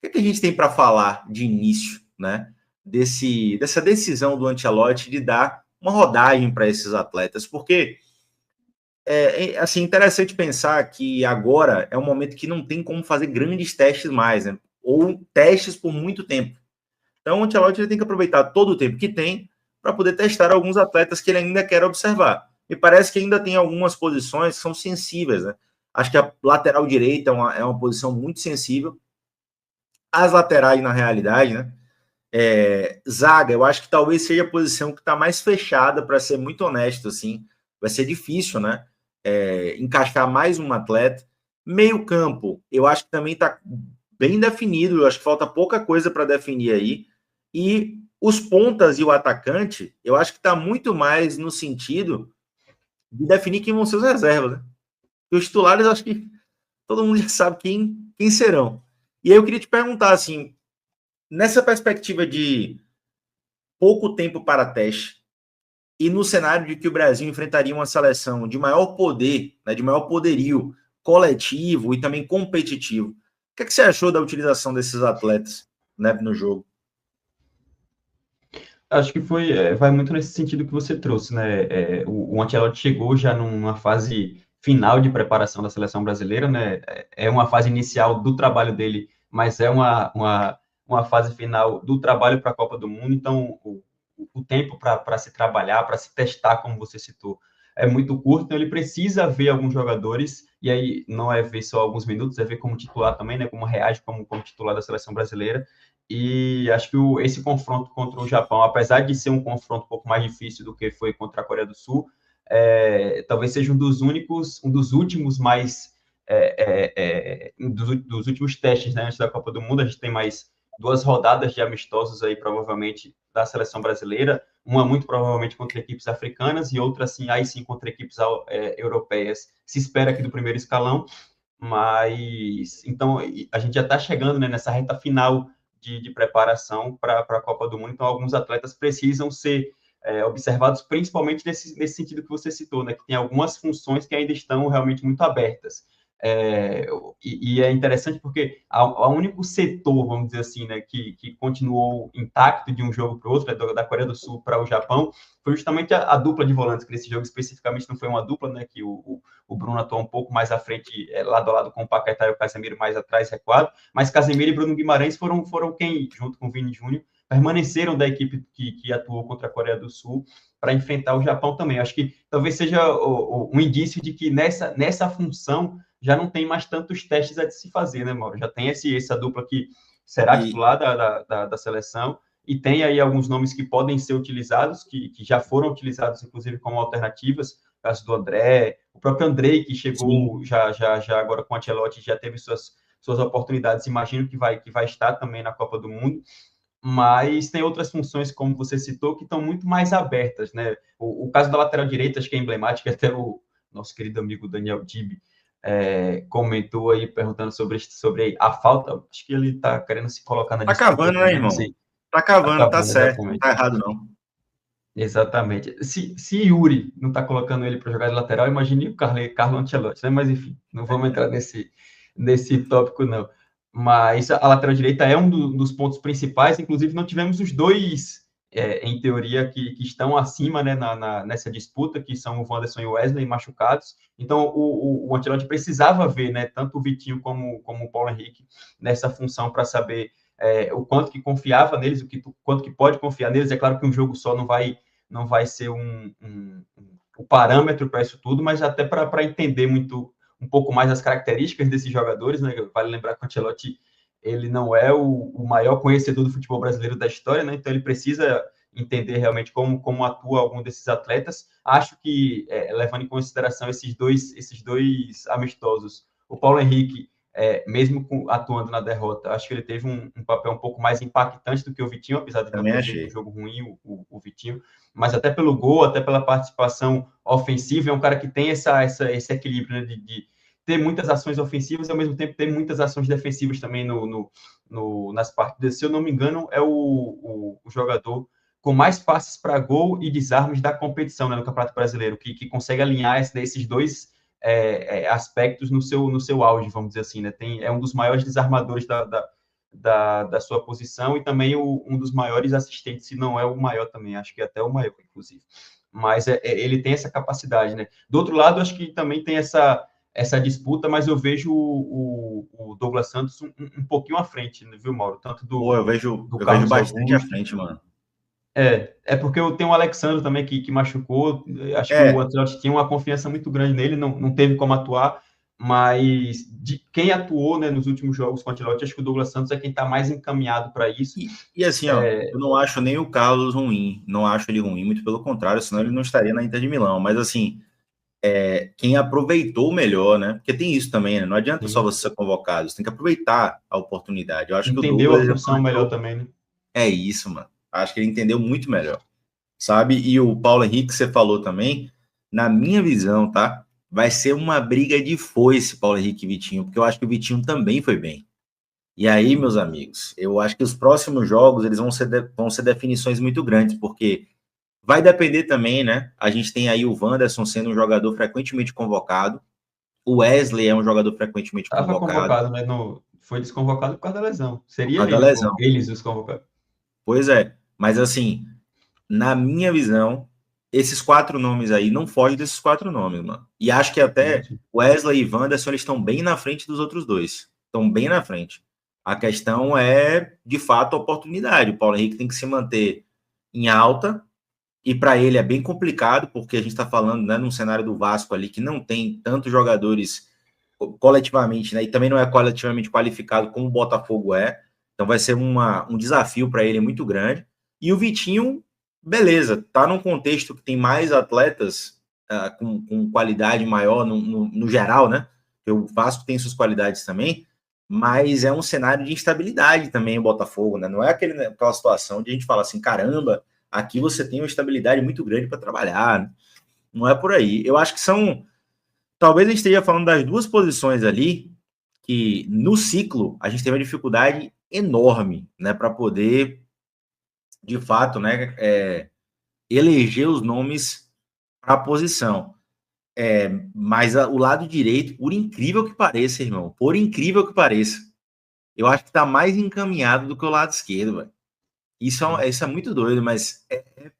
que a gente tem para falar de início, né? Dessa decisão do Ancelotti de dar uma rodagem para esses atletas, porque assim, interessante pensar que agora é um momento que não tem como fazer grandes testes mais, né? Ou testes por muito tempo. Então o Ancelotti tem que aproveitar todo o tempo que tem para poder testar alguns atletas que ele ainda quer observar. Me parece que ainda tem algumas posições que são sensíveis, né? Acho que a lateral direita é uma posição muito sensível. As laterais, na realidade, né? Zaga, eu acho que talvez seja a posição que está mais fechada, para ser muito honesto, assim. Vai ser difícil, né? Encaixar mais um atleta. Meio campo, eu acho que também está bem definido, eu acho que falta pouca coisa para definir aí. E os pontas e o atacante, eu acho que está muito mais no sentido de definir quem vão ser os reservas, né? E os titulares, eu acho que todo mundo já sabe quem serão. E aí eu queria te perguntar, assim, nessa perspectiva de pouco tempo para teste, e no cenário de que o Brasil enfrentaria uma seleção de maior poder, né, de maior poderio coletivo e também competitivo, o que você achou da utilização desses atletas, né, no jogo? Acho que vai muito nesse sentido que você trouxe, né? O Ancelotti chegou já numa fase final de preparação da seleção brasileira, né? É uma fase inicial do trabalho dele, mas é uma fase final do trabalho para a Copa do Mundo. Então, o tempo para se trabalhar, para se testar, como você citou, é muito curto. Então, ele precisa ver alguns jogadores, e aí não é ver só alguns minutos, é ver como titular também, né? Como reage como titular da seleção brasileira. E acho que esse confronto contra o Japão, apesar de ser um confronto um pouco mais difícil do que foi contra a Coreia do Sul, talvez seja um dos últimos mais dos últimos testes, né, antes da Copa do Mundo. A gente tem mais 2 rodadas de amistosos aí, provavelmente, da seleção brasileira, uma muito provavelmente contra equipes africanas e outra, assim, aí sim, contra equipes europeias. Se espera aqui do primeiro escalão, mas então a gente já está chegando, né, nessa reta final de preparação para a Copa do Mundo, então alguns atletas precisam ser observados, principalmente nesse sentido que você citou, né, que tem algumas funções que ainda estão realmente muito abertas. E é interessante porque o único setor, vamos dizer assim, né, que continuou intacto de um jogo para o outro, né, da Coreia do Sul para o Japão, foi justamente a dupla de volantes, que nesse jogo especificamente não foi uma dupla, né, que o Bruno atuou um pouco mais à frente, lado a lado com o Paquetá e o Casemiro mais atrás, recuado, mas Casemiro e Bruno Guimarães foram quem, junto com o Vini Júnior, permaneceram da equipe que atuou contra a Coreia do Sul para enfrentar o Japão também. Acho que talvez seja um indício de que nessa função já não tem mais tantos testes a se fazer, né, Mauro? Já tem essa dupla que será E, titular da seleção, e tem aí alguns nomes que podem ser utilizados, que já foram utilizados, inclusive, como alternativas, o caso do André, o próprio Andrei, que chegou sim, já agora com o Ancelotti, já teve suas oportunidades, imagino que vai estar também na Copa do Mundo, mas tem outras funções, como você citou, que estão muito mais abertas, né? O caso da lateral direita, acho que é emblemático, até o nosso querido amigo Daniel Dibi comentou aí, perguntando sobre a falta, acho que ele está querendo se colocar na tá disputa cavando, né, também, não irmão? sei, Tá está cavando, tá acabando certo, não exatamente. tá errado, não. Exatamente. Se Yuri não está colocando ele para jogar de lateral, imagine o Carlo Ancelotti, né? Mas enfim, não vamos entrar nesse tópico, não. Mas a lateral direita é dos pontos principais, inclusive não tivemos os dois, em teoria, que estão acima, né, nessa disputa, que são o Wanderson e o Wesley machucados. Então o Ancelotti precisava ver, né, tanto o Vitinho como o Paulo Henrique nessa função para saber o quanto que confiava neles, quanto que pode confiar neles. É claro que um jogo só não vai ser o parâmetro para isso tudo, mas até para entender um pouco mais as características desses jogadores, né? Vale lembrar que o Ancelotti ele não é o maior conhecedor do futebol brasileiro da história, né? Então ele precisa entender realmente como atua algum desses atletas. Acho que, levando em consideração esses dois amistosos, o Paulo Henrique, mesmo atuando na derrota, acho que ele teve um papel um pouco mais impactante do que o Vitinho, apesar de não Também ter feito um achei. jogo ruim, o Vitinho, mas até pelo gol, até pela participação ofensiva, é um cara que tem esse equilíbrio, né, de ter muitas ações ofensivas e, ao mesmo tempo, ter muitas ações defensivas também nas partidas. Se eu não me engano, é o jogador com mais passes para gol e desarmes da competição, né, no Campeonato Brasileiro, que consegue alinhar esses dois aspectos no seu auge, vamos dizer assim, né? É um dos maiores desarmadores da sua posição e também um dos maiores assistentes, se não é o maior também, acho que até o maior, inclusive. Mas ele tem essa capacidade, né? Do outro lado, acho que também tem essa disputa, mas eu vejo o Douglas Santos um pouquinho à frente, viu, Mauro? Tanto Pô, do eu vejo Carlos bastante à Augusto. frente, mano. É porque eu tenho o Alexandre também que machucou. Acho que o É, Ancelotti tinha uma confiança muito grande nele, não teve como atuar, mas de quem atuou, né, nos últimos jogos com o Ancelotti, acho que o Douglas Santos é quem está mais encaminhado para isso. e assim, ó, eu não acho nem o Carlos ruim, não acho ele ruim, muito pelo contrário, senão ele não estaria na Inter de Milão. Mas assim, quem aproveitou melhor, né? Porque tem isso também, né? Não adianta só Sim. você ser convocado, você tem que aproveitar a oportunidade. Eu acho que o Entendeu Douglas a ele função melhor aproveitou. também, né? É isso, mano. Acho que ele entendeu muito melhor, sabe? E o Paulo Henrique, que você falou também, na minha visão, tá? Vai ser uma briga de foice, Paulo Henrique e Vitinho, porque eu acho que o Vitinho também foi bem. E aí, meus amigos, eu acho que os próximos jogos eles vão ser definições muito grandes, porque vai depender também, né? A gente tem aí o Wanderson sendo um jogador frequentemente convocado, o Wesley é um jogador frequentemente Estava convocado convocado, mas não foi desconvocado por causa da lesão. por Seria causa da ele, lesão. eles os convocados. Pois é, mas assim, na minha visão, esses quatro nomes aí não fogem desses quatro nomes, mano. E acho que Sim, até sim. Wesley e Wanderson eles estão bem na frente dos outros dois. Estão bem na frente. A questão é, de fato, a oportunidade. O Paulo Henrique tem que se manter em alta, e para ele é bem complicado, porque a gente está falando, né, num cenário do Vasco ali que não tem tantos jogadores coletivamente, né, e também não é coletivamente qualificado como o Botafogo é. Então vai ser um desafio para ele muito grande. E o Vitinho, beleza, tá num contexto que tem mais atletas com qualidade maior no geral, né? Porque o Vasco tem suas qualidades também, mas é um cenário de instabilidade também o Botafogo, né? Não é aquela situação de a gente falar assim, caramba, aqui você tem uma estabilidade muito grande para trabalhar, né? Não é por aí. Eu acho que são. Talvez a gente esteja falando das duas posições ali, que no ciclo a gente teve uma dificuldade enorme, né, para poder, de fato, né, eleger os nomes para a posição. Mas o lado direito, por incrível que pareça, irmão, por incrível que pareça, eu acho que está mais encaminhado do que o lado esquerdo, velho. Isso é muito doido, mas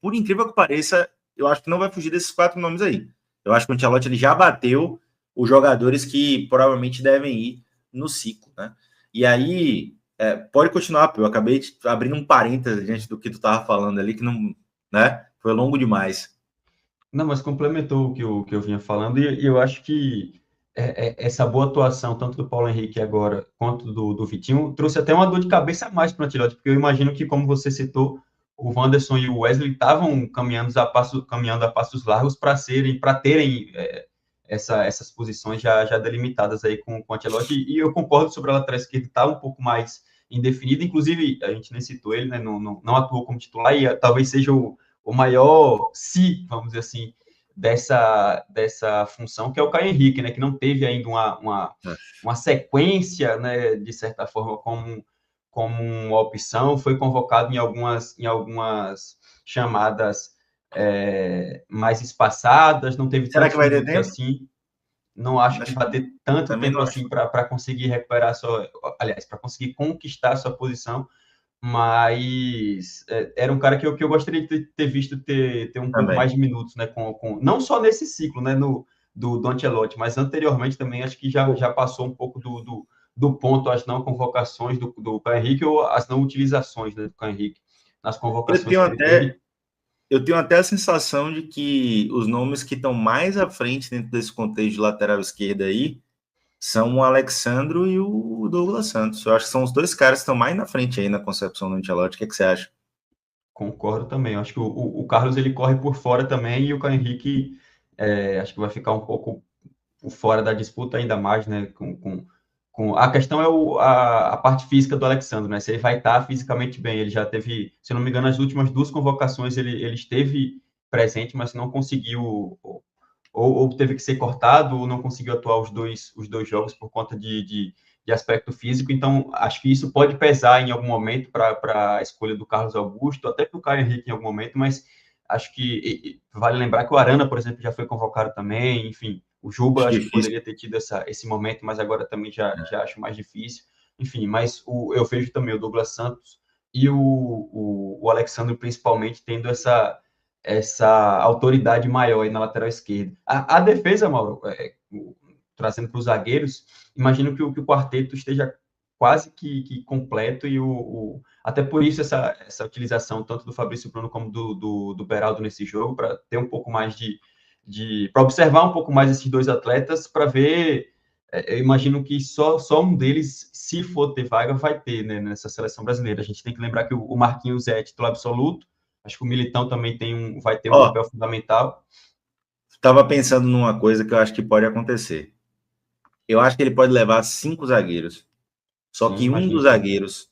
por incrível que pareça, eu acho que não vai fugir desses quatro nomes aí. Eu acho que o Ancelotti ele já bateu os jogadores que provavelmente devem ir no ciclo, né? E aí, pode continuar, eu acabei abrindo um parênteses diante do que tu tava falando ali, que não, né? Foi longo demais. Não, mas complementou o que eu vinha falando, e eu acho que essa boa atuação, tanto do Paulo Henrique agora, quanto do Vitinho, trouxe até uma dor de cabeça a mais para o Ancelotti, porque eu imagino que, como você citou, o Wanderson e o Wesley estavam caminhando a passos largos para terem essas posições já delimitadas aí com o Ancelotti, e eu concordo sobre a lateral esquerda estar um pouco mais indefinida, inclusive, a gente nem citou ele, né, não atuou como titular, e talvez seja o maior vamos dizer assim, dessa função, que é o Caio Henrique, né, que não teve ainda uma sequência, né, de certa forma, como uma opção, foi convocado em algumas chamadas mais espaçadas, não teve Será que tantos vai ter minutos tempo? assim, não acho que Acho vai que ter tanto também tempo não acho. assim para conseguir recuperar aliás, para conseguir conquistar a sua posição, mas era um cara que eu gostaria de ter visto ter um pouco mais Também. de minutos, né, não só nesse ciclo, né, do Ancelotti, mas anteriormente também acho que já passou um pouco do ponto às não convocações do Caio Henrique ou as não utilizações, né, do Caio Henrique nas Eu convocações tenho que ele até teve. Eu tenho até a sensação de que os nomes que estão mais à frente dentro desse contexto de lateral esquerda aí são o Alexandro e o Douglas Santos. Eu acho que são os dois caras que estão mais na frente aí na concepção do Ancelotti. O que você acha? Concordo também. Eu acho que o Carlos ele corre por fora também e o Caio Henrique acho que vai ficar um pouco por fora da disputa ainda mais, né? A questão é a parte física do Alexandre, né? Se ele vai estar fisicamente bem. Ele já teve, se eu não me engano, as últimas duas convocações ele esteve presente, mas não conseguiu ou teve que ser cortado ou não conseguiu atuar os dois jogos por conta de aspecto físico. Então, acho que isso pode pesar em algum momento para a escolha do Carlos Augusto, até para o Caio Henrique em algum momento, mas acho que vale lembrar que o Arana, por exemplo, já foi convocado também, enfim, o Juba Acho acho que difícil. poderia ter tido esse momento, mas agora também já acho mais difícil. enfim, mas eu vejo também o Douglas Santos e o Alexandre, principalmente, tendo essa autoridade maior aí na lateral esquerda. A defesa, Mauro, trazendo para os zagueiros, imagino que o quarteto esteja quase que completo e até por isso essa utilização tanto do Fabrício Bruno como do Beraldo nesse jogo, para ter um pouco mais para observar um pouco mais esses dois atletas, para ver, eu imagino que só um deles, se for ter vaga, vai ter, né, nessa seleção brasileira. A gente tem que lembrar que o Marquinhos é titular absoluto, acho que o Militão também vai ter um papel fundamental. Estava pensando numa coisa que eu acho que pode acontecer. Eu acho que ele pode levar 5 zagueiros. Só que um dos zagueiros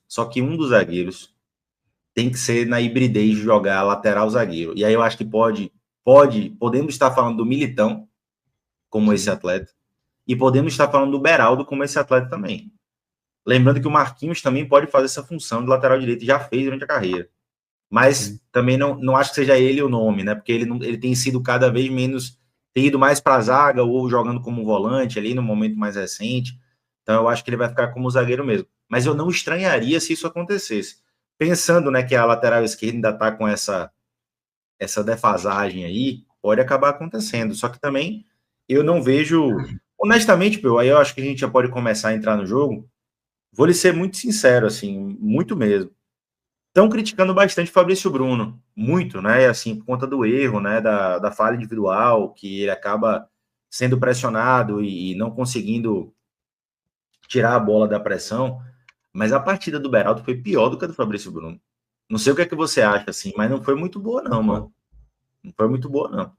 tem que ser na hibridez de jogar lateral zagueiro. E aí eu acho que podemos estar falando do Militão como esse atleta, e podemos estar falando do Beraldo como esse atleta também. Lembrando que o Marquinhos também pode fazer essa função de lateral direito, e já fez durante a carreira. Mas também não acho que seja ele o nome, né? Porque ele tem sido cada vez menos, tem ido mais para a zaga ou jogando como volante ali no momento mais recente. Então eu acho que ele vai ficar como zagueiro mesmo. Mas eu não estranharia se isso acontecesse. Pensando, né, que a lateral esquerda ainda está com essa defasagem aí, pode acabar acontecendo. Só que também eu não vejo, honestamente, aí eu acho que a gente já pode começar a entrar no jogo. Vou lhe ser muito sincero, assim, muito mesmo. Estão criticando bastante o Fabrício Bruno, muito, né? Assim, por conta do erro, né? Da falha individual, que ele acaba sendo pressionado e não conseguindo tirar a bola da pressão. Mas a partida do Beraldo foi pior do que a do Fabrício Bruno. Não sei o que é que você acha, assim, mas não foi muito boa, não, mano. Não foi muito boa, não.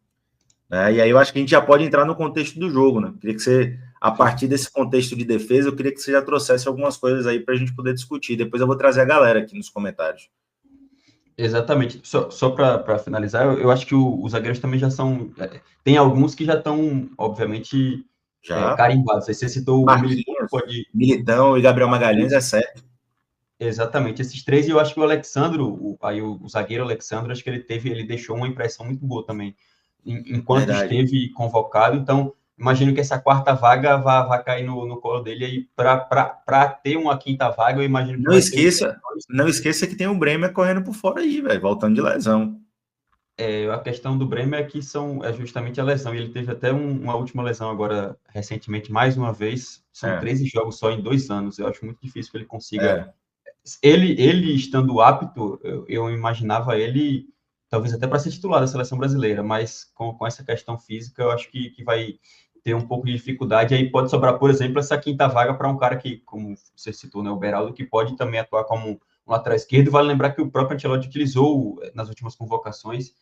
E aí eu acho que a gente já pode entrar no contexto do jogo, né? Queria que você, a partir desse contexto de defesa, eu queria que você já trouxesse algumas coisas aí para a gente poder discutir. Depois eu vou trazer a galera aqui nos comentários. Exatamente. Só para finalizar, eu acho que os zagueiros também já são. Tem alguns que já estão, obviamente, carimbados. Aí você citou o Militão e Gabriel Magalhães, é certo. Exatamente, esses três, e eu acho que o Alexandro, o zagueiro Alexandro, acho que ele deixou uma impressão muito boa também, enquanto esteve convocado. Então, imagino que essa quarta vaga vai cair no colo dele aí, para ter uma quinta vaga, eu imagino que não esqueça que tem o Bremer correndo por fora aí, velho, voltando de lesão. A questão do Bremer é que é justamente a lesão, e ele teve até uma última lesão agora, recentemente, mais uma vez. São 13 jogos só em 2 anos. Eu acho muito difícil que ele consiga. Ele estando apto, eu imaginava ele talvez até para ser titular da seleção brasileira, mas com essa questão física, eu acho que vai ter um pouco de dificuldade. Aí pode sobrar, por exemplo, essa quinta vaga para um cara que, como você citou, né, o Beraldo, que pode também atuar como um lateral esquerdo. Vale lembrar que o próprio Ancelotti utilizou nas últimas convocações,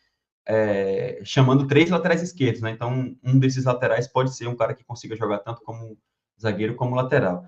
chamando 3 laterais esquerdos, né? Então, um desses laterais pode ser um cara que consiga jogar tanto como zagueiro como lateral.